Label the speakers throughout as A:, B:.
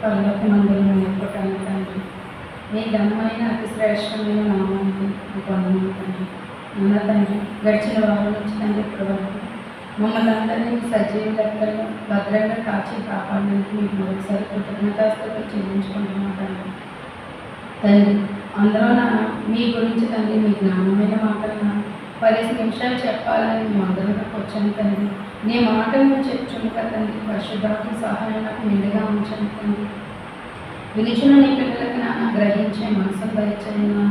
A: పరలోకమందున్న యొక్క తండ్రి, మీ ఘనమైన అతి శ్రేష్టమైన నామానికి వందనాలు తండ్రి. మన తండ్రి, గడిచిన వారం నుంచి తండ్రి ఇప్పటి వరకు మమ్మల్ని అందరినీ సజీవ లెక్కల్లో భద్రంగా కాచి కాపాడడానికి మీకు మరొకసారి కృతజ్ఞతాస్తుతులు చెల్లించుకుంటున్నాం తండ్రి. తండ్రి, అందులో మీ గురించి తండ్రి, మీ జ్ఞానమైన మాటలను 10 నిమిషాలు చెప్పాలని మేము అందరం వచ్చాను తండ్రి. నీ మాటలను చెప్పుచుంటా తండ్రి, పరిశుద్ధాత్మ సహాయం నాకు మెండుగా ఉంచాను తండ్రి. వినిచిన నీ పిల్లలకి నాన్న గ్రహించే మనసును దయచేయను.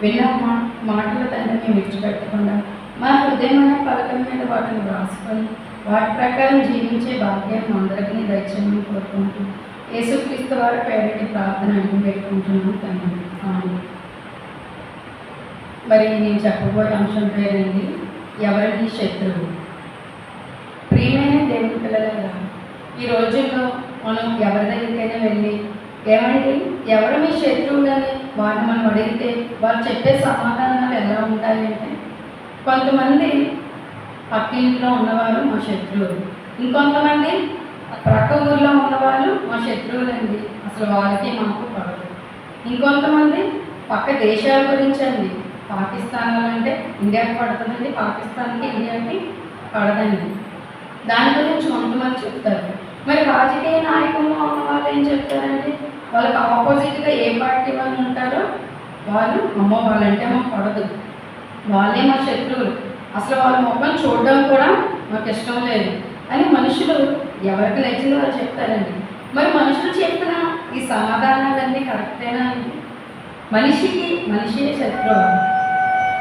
A: విన్న మాటల తండ్రి మేము విడిచిపెట్టకుండా మా హృదయమైన పలకల మీద వాటిని రాసుకొని వాటి ప్రకారం జీవించే భాగ్యాన్ని అందరికీ దయచేయమని కోరుకుంటూ యేసుక్రీస్తు వారి పేరుని ప్రార్థన అడిగి పెట్టుకుంటున్నాను తండ్రి. మరి నేను చెప్పబోయే అంశం పేరండి, ఎవరిని శత్రువు. ప్రియమైన దేవుని పిల్లలుగా, ఈ రోజుల్లో మనం ఎవరి దగ్గరికైనా వెళ్ళి ఏమండి ఎవరు మీ శత్రువులని వారిని మనం అడిగితే వాళ్ళు చెప్పే సమాధానాలు ఎలా ఉంటాయంటే, కొంతమంది పక్కింట్లో ఉన్నవారు మా శత్రువులు, ఇంకొంతమంది ప్రక్క ఊర్లో ఉన్నవాళ్ళు మా శత్రువులండి, అసలు వాళ్ళకి మాకు పడదు. ఇంకొంతమంది పక్క దేశాల గురించి అండి, పాకిస్తాన్ అంటే ఇండియాకి పడుతుందండి, పాకిస్తాన్కి ఇండియాకి పడదండి, దాని గురించి కొంతమంది చెప్తారు. మరి రాజకీయ నాయకులు ఉన్న వాళ్ళు ఏం చెప్తారండి, వాళ్ళకి ఆపోజిట్గా ఏ పార్టీ వాళ్ళు ఉంటారో వాళ్ళు అమ్మ వాళ్ళంటే మాకు పడదు, వాళ్ళే మా శత్రువులు, అసలు వాళ్ళ మొక్కలు చూడడం కూడా మాకు ఇష్టం లేదు అని మనుషులు ఎవరికి నచ్చిందో వాళ్ళు చెప్తారండి. మరి మనుషులు చెప్పిన ఈ సమాధానాలన్నీ కరెక్టేనా అండి? మనిషికి మనిషే శత్రువు.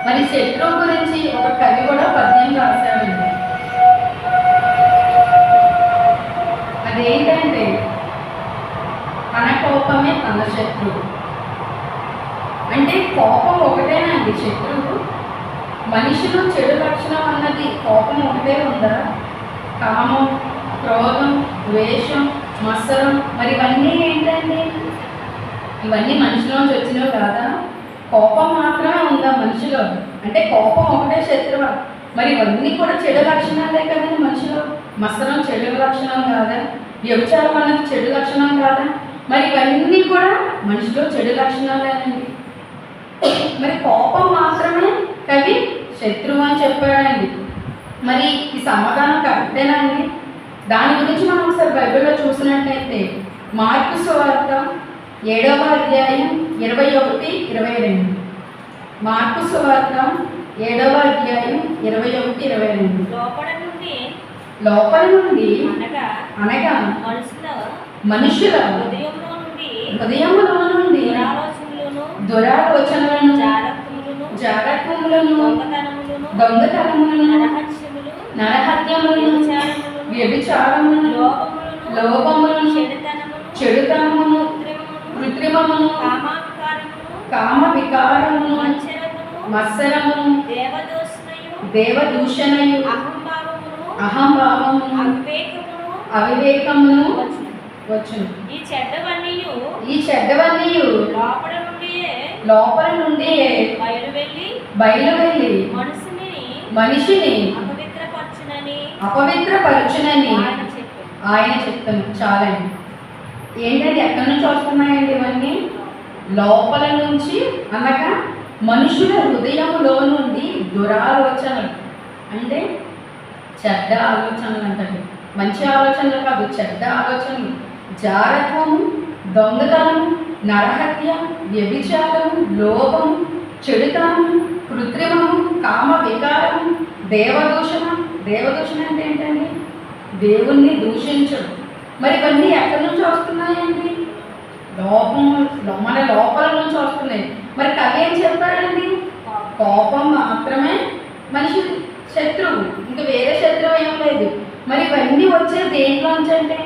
A: మరి శత్రువు గురించి ఒక కవి కూడా పద్యం రాశాడండి. అదేంటంటే, తన కోపమే తన శత్రువు. అంటే కోపం ఒకటేనండి శత్రువు. మనిషిలో చెడు లక్షణం అన్నది కోపం ఒకటే ఉందా? కామం, క్రోధం, ద్వేషం, మత్సరం, మరి ఇవన్నీ ఏంటండి? ఇవన్నీ మనిషిలోంచి వచ్చినవి కాదా? కోపం మాత్రమే ఉందా మనిషిలో? అంటే కోపం ఒకటే శత్రువు. మరి ఇవన్నీ కూడా చెడు లక్షణాలే కదండి మనిషిలో. మత్సరం చెడు లక్షణం కాదా? వ్యభిచారం అన్నది చెడు లక్షణం కాదా? మరి ఇవన్నీ కూడా మనిషిలో చెడు లక్షణాలేనండి. మరి కోపం మాత్రమే కవి శత్రువు అని చెప్పాడండి. మరి ఈ సమాధానం కరెక్టేనా అండి? దాని గురించి మనం ఒకసారి బైబిల్లో చూసినట్లయితే మార్కు సువార్త 7వ అధ్యాయం 21-22. మార్కు సువార్త 7వ అధ్యాయం 21-22. లోపల నుండి అనగా మనుషుల హృదయములో నుండి దురాలోచనలను, జారత్వములను, దొంగతనములను, నరహత్యములను, వ్యభిచారములను, లోపములను, చెడుతనమును, కృత్రిమమును, కామ వికారమును, మత్సరమును, దేవదూషణయు, అహంభావమును, అవివేకమును వచ్చును. ఈ చెడ్డవన్నీ లోపల నుండి బయలు వెళ్ళి మనిషిని అపవిత్రపరచునని ఆయన చెప్తాను. చాలండి. ఏంటంటే ఎక్కడి నుంచి వస్తున్నాయండి ఇవన్నీ? లోపల నుంచి అనగా మనుషుల హృదయంలో నుండి దురాలోచనలు, అంటే చెడ్డ ఆలోచనలు అంటండి, మంచి ఆలోచనలు కాదు, చెడ్డ ఆలోచనలు, జారత్వము, దొంగతనము, నరహత్య, వ్యభిచారము, లోపము, చెడుతనము, కృత్రిమము, కామ వికారము, దేవదూషణ. దేవదూషణ అంటే ఏంటండి? దేవుణ్ణి దూషించడం. మరి ఇవన్నీ ఎక్కడి నుంచి వస్తున్నాయండి? మన లోపల నుంచి వస్తున్నాయి. మరి కవి ఏం చెప్పాడండి? కోపం మాత్రమే మనిషి శత్రువు, ఇంకా వేరే శత్రువు ఏం లేదు. మరి ఇవన్నీ వచ్చే దేంట్లోంచి అంటే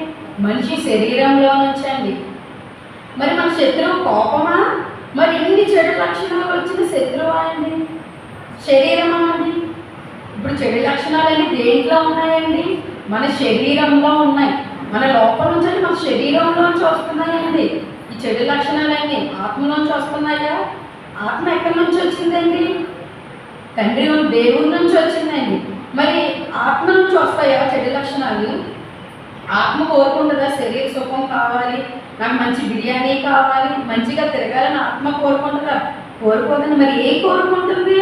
A: మనిషి శరీరంలో నుంచి అండి. మరి మన శత్రువు కోపమా? మరి ఇన్ని చెడు లక్షణాలు వచ్చిన శత్రువా అండి? శరీరమా అండి? ఇప్పుడు చెడు లక్షణాలన్నీ దేంట్లో ఉన్నాయండి? మన శరీరంలో ఉన్నాయి. మన లోపల నుంచి మన శరీరంలోంచి వస్తున్నాయండి ఈ చెడు లక్షణాలన్నీ. ఆత్మలోంచి వస్తున్నాయా? ఆత్మ ఎక్కడి నుంచి వచ్చిందండి? తండ్రి దేవుడి నుంచి వచ్చిందండి. మరి ఆత్మ నుంచి వస్తాయా చెడు లక్షణాలు? ఆత్మ కోరుకుంటుందా శరీర సుఖం కావాలి, నాకు మంచి బిర్యానీ కావాలి, మంచిగా తిరగాలని ఆత్మ కోరుకుంటుందా? కోరుకోదండి. మరి ఏ కోరుకుంటుంది?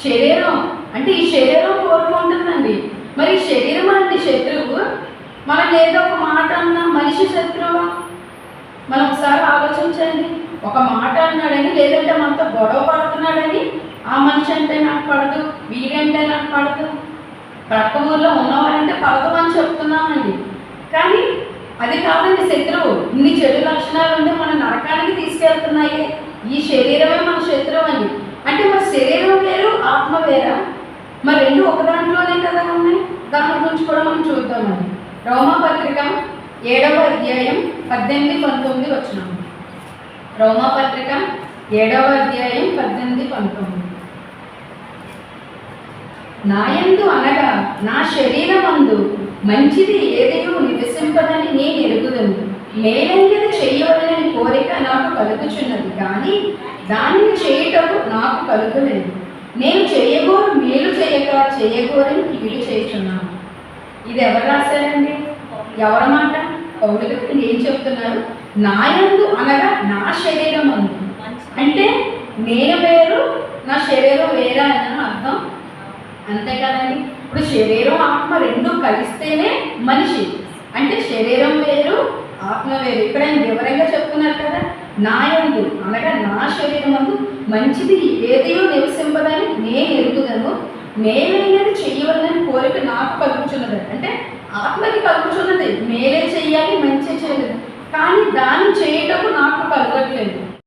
A: శరీరం. అంటే ఈ శరీరం కోరుకుంటుందండి. మరి శరీరం అండి శత్రువు. మనం ఏదో ఒక మాట అన్నా మనిషి శత్రువు. మనం ఒకసారి ఆలోచించండి. ఒక మాట అన్నాడని, లేదంటే మనతో గొడవ పడుతున్నాడని ఆ మనిషి అంటే నాకు పడదు, వీడంటే నాకు పడదు, ప్రక్క ఊర్లో ఉన్నవారంటే పడదు అని చెప్తున్నామండి. కానీ అది కాదండి శత్రువు. ఇన్ని చెడు లక్షణాలు ఉండి మన నరకానికి తీసుకెళ్తున్నాయి. ఈ శరీరమే మన శత్రువు అండి. అంటే మన శరీరం వేరు, ఆత్మ వేరా? మరి రెండు ఒక దాంట్లోనే కదా ఉన్నాయి. దాని గురించి కూడా మనం చూద్దామండి. రోమాపత్రిక 7వ అధ్యాయం 18-19 వచనం. రోమాపత్రిక 7వ అధ్యాయం 18-19. నాయందు అనగా నా శరీరమందు మంచిది ఏదైనా నివసింపదని నేను ఎరుగుదను. మేలైనది చేయవలనని కోరిక నాకు కలుగుచున్నది, కానీ దానిని చేయుటకు నాకు కలుగలేదు. నేను చేయగోరు మేలు చేయక చేయగోరని కీడు చేయుచున్నాను. ఇది ఎవరు రాశారండి? ఎవరి మాట? పౌలు గారు ఏం చెప్తున్నారు? నాయందు అనగా నా శరీరం అందు. అంటే నేను వేరు, నా శరీరం వేరా అని అర్థం. అంతే కదండి. ఇప్పుడు శరీరం ఆత్మ రెండు కలిస్తేనే మనిషి. అంటే శరీరం వేరు, ఆత్మ వేరు. ఇక్కడ ఆయన వివరంగా చెప్తున్నారు కదా. నాయందు అనగా నా శరీరం అందు మంచిది ఏదియో నివసింపదని నేను ఎరుగుదను, మేలైనది చెయ్యవలని కోరిక నాకు కలుగుచున్నది. అంటే ఆత్మకి కలుగుచున్నది మేలే చెయ్యాలి, మంచి చేయలేదు, కానీ దాన్ని చేయటకు నాకు కలగట్లేదు.